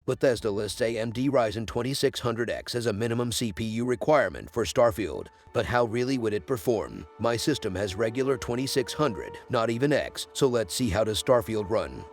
Bethesda lists AMD Ryzen 2600X as a minimum CPU requirement for Starfield, but how really would it perform? My system has regular 2600, not even X, so let's see how does Starfield run.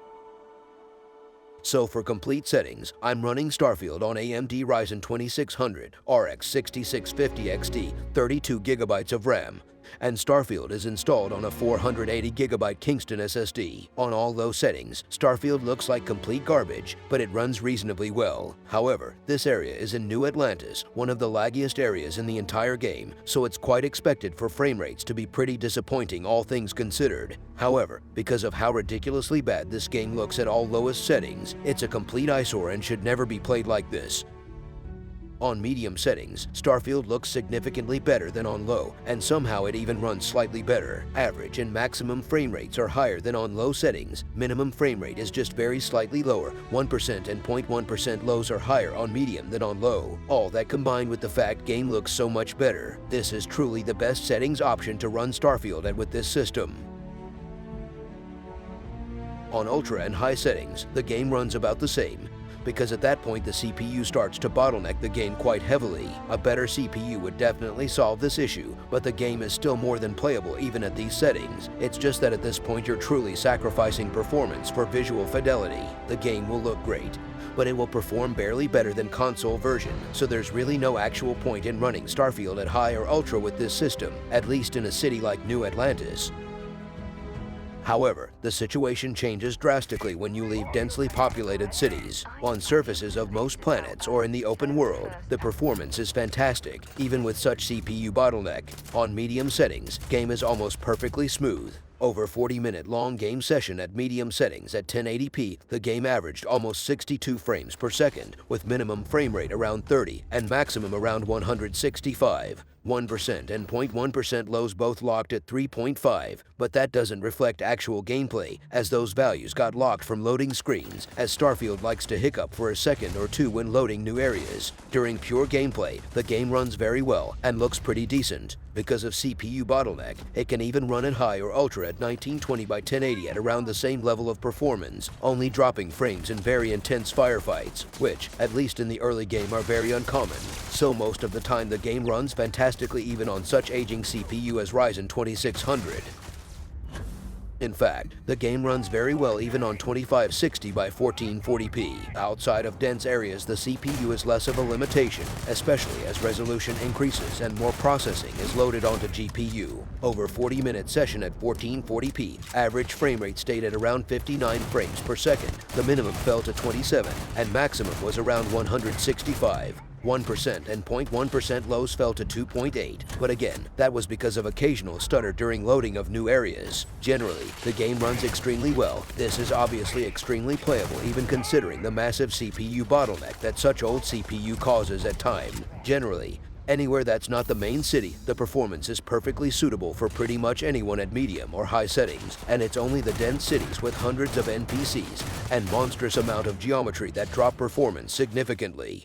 So for complete settings, I'm running Starfield on AMD Ryzen 2600 RX6650XT, 32GB of RAM, and Starfield is installed on a 480GB Kingston SSD. On all low settings, Starfield looks like complete garbage, but it runs reasonably well. However, this area is in New Atlantis, one of the laggiest areas in the entire game, so it's quite expected for frame rates to be pretty disappointing all things considered. However, because of how ridiculously bad this game looks at all lowest settings, it's a complete eyesore and should never be played like this. On medium settings, Starfield looks significantly better than on low, and somehow it even runs slightly better. Average and maximum frame rates are higher than on low settings. Minimum frame rate is just very slightly lower. 1% and 0.1% lows are higher on medium than on low. All that combined with the fact game looks so much better. This is truly the best settings option to run Starfield and with this system. On ultra and high settings, the game runs about the same, because at that point the CPU starts to bottleneck the game quite heavily. A better CPU would definitely solve this issue, but the game is still more than playable even at these settings. It's just that at this point you're truly sacrificing performance for visual fidelity. The game will look great, but it will perform barely better than console version, so there's really no actual point in running Starfield at high or ultra with this system, at least in a city like New Atlantis. However, the situation changes drastically when you leave densely populated cities. On surfaces of most planets or in the open world, the performance is fantastic, even with such CPU bottleneck. On medium settings, game is almost perfectly smooth. Over 40-minute long game session at medium settings at 1080p, the game averaged almost 62 frames per second, with minimum frame rate around 30 and maximum around 165. 1% and 0.1% lows both locked at 3.5, but that doesn't reflect actual gameplay, as those values got locked from loading screens, as Starfield likes to hiccup for a second or two when loading new areas. During pure gameplay, the game runs very well and looks pretty decent. Because of CPU bottleneck, it can even run at high or ultra at 1920 by 1080 at around the same level of performance, only dropping frames in very intense firefights, which, at least in the early game, are very uncommon. So most of the time the game runs fantastically even on such aging CPU as Ryzen 2600. In fact, the game runs very well even on 2560 by 1440p. Outside of dense areas, the CPU is less of a limitation, especially as resolution increases and more processing is loaded onto GPU. Over 40-minute session at 1440p, average frame rate stayed at around 59 frames per second. The minimum fell to 27, and maximum was around 165. 1% and 0.1% lows fell to 2.8, but again, that was because of occasional stutter during loading of new areas. Generally, the game runs extremely well. This is obviously extremely playable even considering the massive CPU bottleneck that such old CPU causes at times. Generally, anywhere that's not the main city, the performance is perfectly suitable for pretty much anyone at medium or high settings, and it's only the dense cities with hundreds of NPCs and monstrous amount of geometry that drop performance significantly.